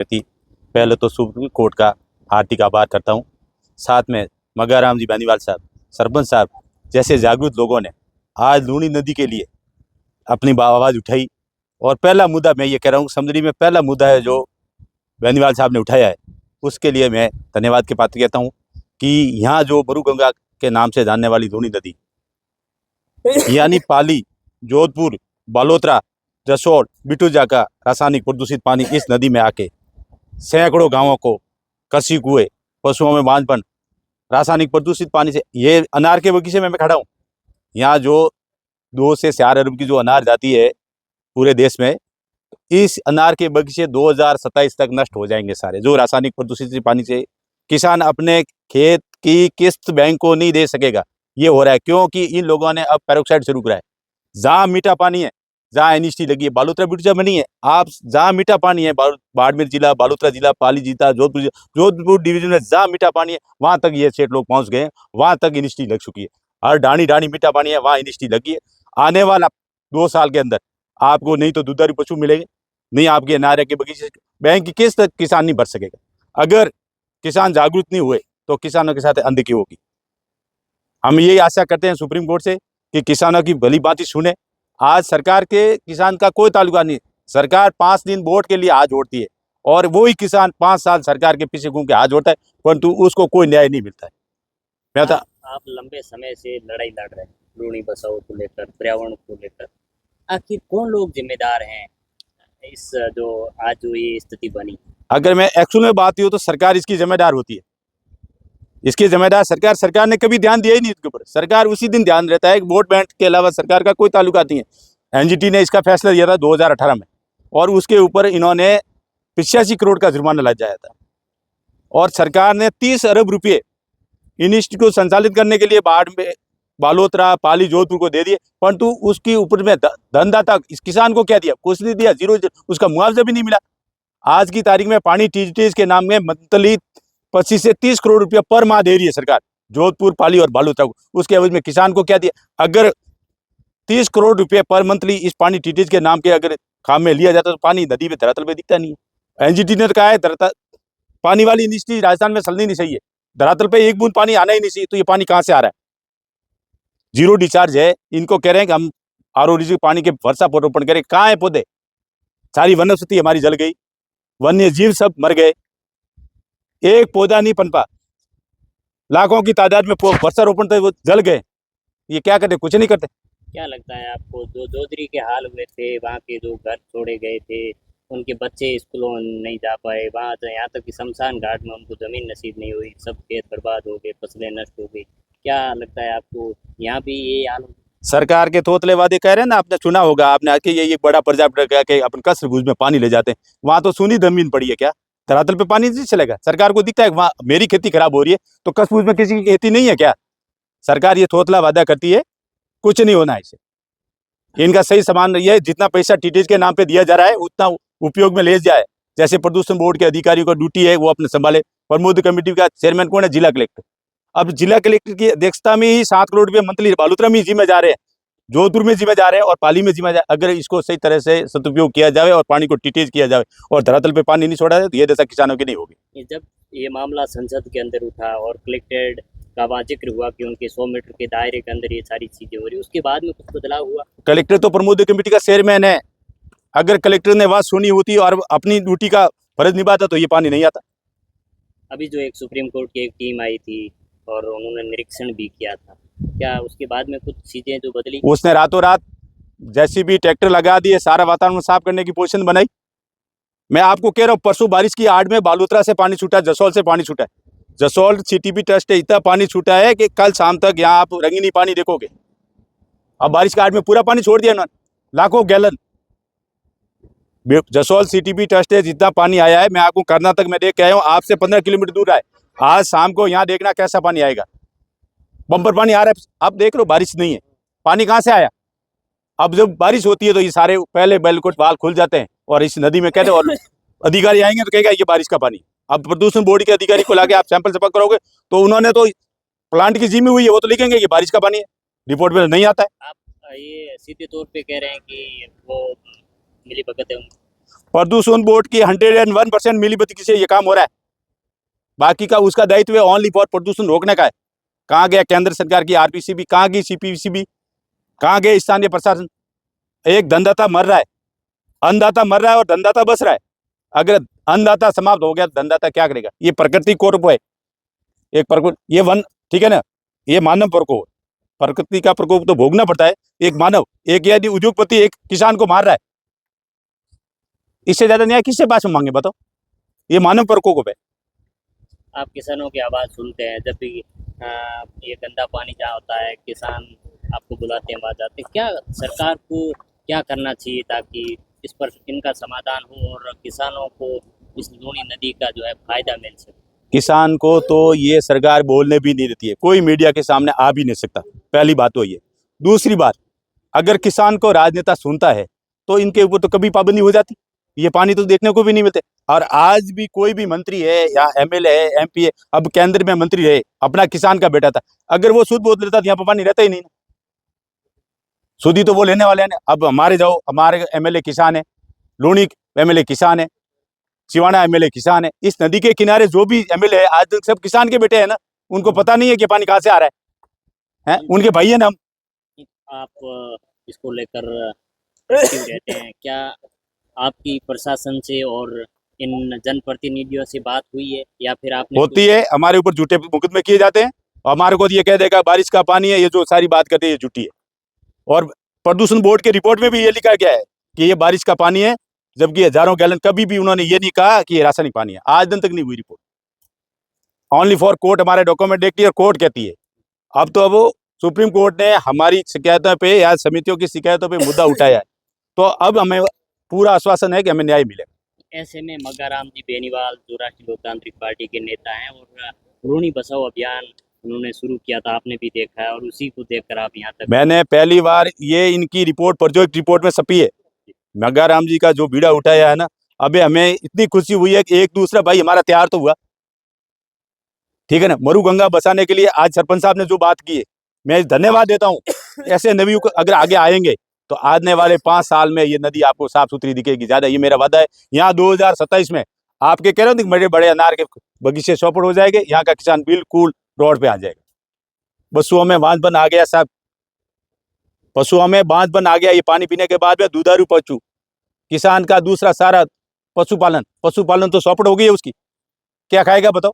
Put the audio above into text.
प्रति पहले तो सुप्रीम कोर्ट का हार्दिक आभार करता हूँ। साथ में मगाराम जी बेनीवाल साहब, सरपंच साहब जैसे जागरूक लोगों ने आज लूनी नदी के लिए अपनी आवाज़ उठाई। और पहला मुद्दा मैं ये कह रहा हूँ, समझरी में पहला मुद्दा है जो बेनीवाल साहब ने उठाया है, उसके लिए मैं धन्यवाद के पात्र कहता हूँ कि यहाँ जो बरू गंगा के नाम से जानने वाली लूनी नदी यानी पाली, जोधपुर, बालोतरा, जसोल, बिटूजा का रासायनिक प्रदूषित पानी इस नदी में आके सैकड़ों गांवों को कृषि कुएं, पशुओं में बांझपन, रासायनिक प्रदूषित पानी से। ये अनार के बगीचे में मैं खड़ा हूँ। यहाँ जो 2 से 4 अरब की जो अनार जाती है पूरे देश में, इस अनार के बगीचे 2027 तक नष्ट हो जाएंगे सारे, जो रासायनिक प्रदूषित पानी से किसान अपने खेत की किस्त बैंक को नहीं दे सकेगा। ये हो रहा है क्योंकि इन लोगों ने अब पेरोक्साइड शुरू करा है। जहाँ मीठा पानी है, जहाँ एनएचटी लगी है, बालोतरा बिटूजा में नहीं है। आप जहाँ मीठा पानी है, बाड़मेर जिला, बालोतरा जिला, पाली जिला, जोधपुर डिवीजन में जहाँ मीठा पानी है, वहां तक ये सेठ लोग पहुंच गए हैं। वहां तक एनएचटी लग चुकी है। और डाणी डाणी मीठा पानी है, वहां एनएचटी लगी है। आने वाला 2 साल के अंदर आपको नहीं तो दुधारू पशु मिलेंगे, नहीं आपके अनार के बगीचे बैंक की किस्त किसान नहीं भर सकेगा। अगर किसान जागरूक नहीं हुए तो किसानों के साथ अनदेखी होगी। हम यही आशा करते हैं सुप्रीम कोर्ट से कि किसानों की भली बात सुने। आज सरकार के किसान का कोई ताल्लुका नहीं। सरकार 5 दिन वोट के लिए हाथ जोड़ती है और वही किसान 5 साल सरकार के पीछे घूम के हाथ जोड़ता है, परंतु उसको कोई न्याय नहीं मिलता है। मैं था आप लंबे समय से लड़ाई लड़ रहे हैं लूनी बचाओ को लेकर, पर्यावरण को लेकर। आखिर कौन लोग जिम्मेदार हैं इस जो आज जो ये स्थिति बनी? अगर मैं एक्चुअल में बात हूँ तो सरकार इसकी जिम्मेदार होती है। इसकी जिम्मेदार सरकार ने कभी ध्यान दिया ही नहीं इसके ऊपर। सरकार उसी दिन ध्यान रहता है, वोट बैंक के अलावा सरकार का कोई ताल्लुका नहीं है। एनजीटी ने इसका फैसला दिया था 2018 में और उसके ऊपर इन्होंने 85 करोड़ का जुर्माना लगाया था। और सरकार ने 30 अरब रुपये इंस्टीट्यूट को संचालित करने के लिए बालोतरा, पाली, जोधपुर को दे दिए, परंतु उसकी ऊपर में धनदाता इस किसान को क्या दिया? कुछ नहीं दिया, जीरो। उसका मुआवजा भी नहीं मिला। आज की तारीख में पानी टीज के नाम में मंथली 25 से 30 करोड़ रुपया पर माह दे रही है सरकार जोधपुर, पाली और बालोतरा को। उसके एवज में किसान को क्या दिया? अगर 30 करोड़ रुपये पर मंथली इस पानी टीटीज के नाम के अगर काम में लिया जाता तो पानी नदी में धरातल पे दिखता नहीं है। एनजीटी ने कहा है पानी वाली इंडस्ट्री राजस्थान में चलनी नहीं चाहिए, धरातल पे एक बूंद पानी आना ही नहीं चाहिए। तो ये पानी कहाँ से आ रहा है? जीरो डिस्चार्ज है। इनको कह रहे हैं कि हम आरओ पानी के वर्षा रोपण करें। कहाँ है पौधे? सारी वनस्पति हमारी जल गई, वन्य जीव सब मर गए, एक पौधा नहीं पनपा। लाखों की तादाद में वर्षारोपण तो वो जल गए। ये क्या करते? कुछ नहीं करते। क्या लगता है आपको, जो जोधरी के हाल हुए थे, वहाँ के जो घर छोड़े गए थे, उनके बच्चे स्कूलों नहीं जा पाए, वहाँ यहाँ तक कि शमशान घाट में उनको ज़मीन नसीब नहीं हुई, सब खेत बर्बाद हो गए, फसलें नष्ट हो गई। क्या लगता है आपको यहाँ भी ये हाल? सरकार के तोतले वादे कह रहे हैं ना, आपने सुना होगा, आपने आके ये बड़ा प्रोजेक्ट कह के अपन कसर भूज में पानी ले जाते हैं। वहां तो सुनी जमीन पड़ी है, क्या धरातल पे पानी नहीं चलेगा? सरकार को दिखता है वहां मेरी खेती खराब हो रही है, तो कसबूज में किसी की खेती नहीं है क्या? सरकार ये तोतला वादा करती है, कुछ नहीं होना है इसे। इनका सही सामान ये है, जितना पैसा टीटीज के नाम पे दिया जा रहा है उतना उपयोग में ले जाए। जैसे प्रदूषण बोर्ड के अधिकारियों का ड्यूटी है वो अपने संभाले। प्रमोद कमेटी का चेयरमैन कौन है? जिला कलेक्टर। अब जिला कलेक्टर की अध्यक्षता में ही 7 करोड़ रुपये मंथली बालोतरा में जिम्मे जा रहे हैं, जोधपुर में जिम्मे जा रहे हैं और पाली में जिम्मे जा। अगर इसको सही तरह से सदुपयोग किया जाए और पानी को टीटेज किया जाए और धरातल पे पानी नहीं छोड़ा जाए तो ये दशा किसानों की नहीं होगी। जब ये मामला संसद के अंदर उठा और कलेक्टेड का वहाँ जिक्र हुआ कि उनके 100 मीटर के दायरे के अंदर ये सारी चीजें हो रही, उसके बाद में कुछ बदलाव हुआ? कलेक्टर तो प्रमोद कमेटी का चेयरमैन है। अगर कलेक्टर ने बात सुनी होती और अपनी ड्यूटी का फर्ज निभाता तो ये पानी नहीं आता। अभी जो एक सुप्रीम कोर्ट की एक टीम आई थी और उन्होंने निरीक्षण भी किया था, क्या उसके बाद में कुछ चीजें जो बदली? उसने रातों रात जैसी भी ट्रैक्टर लगा दिए, सारा वातावरण साफ करने की पोजीशन बनाई। मैं आपको कह रहा हूँ, परसों बारिश की आड़ में बालोतरा से पानी छूटा, जसोल से पानी छूटा है। जसोल सीटीपी ट्रस्ट है, इतना पानी छूटा है कि कल शाम तक यहाँ आप रंगीनी पानी देखोगे। अब बारिश के आड़ में पूरा पानी छोड़ दिया उन्होंने, लाखों गैलन। जसोल सीटीपी ट्रस्ट है, जितना पानी आया है मैं आपको कर्नाटक में देख के आया हूँ, आपसे 15 किलोमीटर दूर आए। आज शाम को यहाँ देखना कैसा पानी आएगा। बम्पर पानी आ रहा है। अब देख लो बारिश नहीं है, पानी कहाँ से आया? अब जब बारिश होती है तो ये सारे पहले बैलकोट वाल खुल जाते हैं और इस नदी में कहते हैं, और अधिकारी आएंगे तो कहेगा ये बारिश का पानी। अब प्रदूषण बोर्ड के अधिकारी को लाके आप सैंपल सपक करोगे तो उन्होंने तो प्लांट की जिम्मी हुई है, वो तो लिखेंगे ये बारिश का पानी है, रिपोर्ट में नहीं आता है। आप ये सीधे तौर पे कह रहे हैं कि वो मिली भगत है? प्रदूषण बोर्ड की 101% मिलीभगत से ये काम हो रहा है। बाकी का उसका दायित्व है ओनली फॉर प्रदूषण रोकने का है। कहाँ गया केंद्र सरकार की आरपीसीबी, कहाँ गई सीपीसीबी, कहाँ गए स्थानीय प्रशासन? एक धनदाता मर रहा है, अन्नदाता मर रहा है और धनदाता बच रहा है। अगर अन्नदाता समाप्त हो गया तो धनदाता क्या करेगा? ये प्रकृति कोप है, एक प्रकृति, ये वन, ठीक है ना, ये मानव प्रकोप, प्रकृति का प्रकोप तो भोगना पड़ता है। एक मानव, एक यदि उद्योगपति एक किसान को मार रहा है, इससे ज्यादा न्याय किससे पास में मांगे बताओ? ये मानव प्रकोप है। आप किसानों की आवाज़ सुनते हैं जब भी ये गंदा पानी जहाँ होता है, किसान आपको बुलाते हैं, वहाँ जाते हैं। क्या सरकार को क्या करना चाहिए ताकि इस पर इनका समाधान हो और किसानों को इस लूनी नदी का जो है फायदा मिल सके? किसान को तो ये सरकार बोलने भी नहीं देती है, कोई मीडिया के सामने आ भी नहीं सकता, पहली बात तो ये। दूसरी बात, अगर किसान को राजनेता सुनता है तो इनके ऊपर तो कभी पाबंदी हो जाती, ये पानी तो देखने को भी नहीं मिलते। और आज भी कोई भी मंत्री है या एमएलए है, एमपी है, अब केंद्र में मंत्री है, अपना किसान का बेटा था, अगर वो शुद्ध बोल लेता तो यहाँ पर पानी रहता ही नहीं ना। शुद्ध ही तो वो लेने वाले हैं। अब हमारे जाओ, हमारे एमएलए किसान है, लूणी एमएलए किसान है, सिवाना एमएलए किसान है। इस नदी के किनारे जो भी एमएलए है आज तक सब किसान के बेटे हैं ना, उनको पता नहीं है कि पानी कहाँ से आ रहा है? उनके भाई है ना हम। आप इसको लेकर क्यों रहते हैं? क्या आपकी प्रशासन से और इन जनप्रतिनिधियों से बात हुई है या फिर आपने होती है, हमारे ऊपर झूठे मुकदमे किए जाते हैं, और हमारे को ये कह देगा बारिश का पानी है, ये जो सारी बात करते हैं ये झूठी है। और प्रदूषण बोर्ड के रिपोर्ट में भी ये लिखा गया है कि ये बारिश का पानी है, जबकि हजारों गैलन, कभी भी उन्होंने ये नहीं कहा कि ये रासायनिक पानी है। आज दिन तक नहीं हुई रिपोर्ट, ओनली फॉर कोर्ट हमारे डॉक्यूमेंट देखती है और कोर्ट कहती है। अब तो वो सुप्रीम कोर्ट ने हमारी शिकायतों पे या समितियों की शिकायतों पे मुद्दा उठाया है, तो अब हमें पूरा आश्वासन है कि हमें न्याय मिलेगा। ऐसे में मग्गाराम जी बेनीवाल जो राष्ट्रीय लोकतांत्रिक पार्टी के नेता हैं और लूणी बचाओ अभियान उन्होंने शुरू किया था, आपने भी देखा है और उसी को देखकर आप यहाँ तक। मैंने पहली बार ये इनकी रिपोर्ट प्रोजेक्ट रिपोर्ट में छपी है, मग्गाराम जी का जो बीड़ा उठाया है ना, अबे हमें इतनी खुशी हुई है कि एक दूसरा भाई हमारा तैयार तो हुआ, ठीक है ना। मरु गंगा बचाने के लिए आज सरपंच साहब ने जो बात की है, मैं धन्यवाद देता हूँ। ऐसे नदियों को अगर आगे आएंगे तो आने वाले 5 साल में ये नदी आपको साफ सुथरी दिखेगी ज्यादा, ये मेरा वादा है। यहाँ 2027 में आपके कह रहे हो बड़े बड़े अनार के बगीचे चौपड़ हो जाएंगे, यहाँ का किसान बिल्कुल रोड पे आ जाएगा। पशुओं में बांध बन आ गया साहब, पशुओं में बांध बन आ गया, ये पानी पीने के बाद में दुधारू पशु, किसान का दूसरा सारा पशुपालन तो चौपड़ हो गई है उसकी, क्या खाएगा बताओ?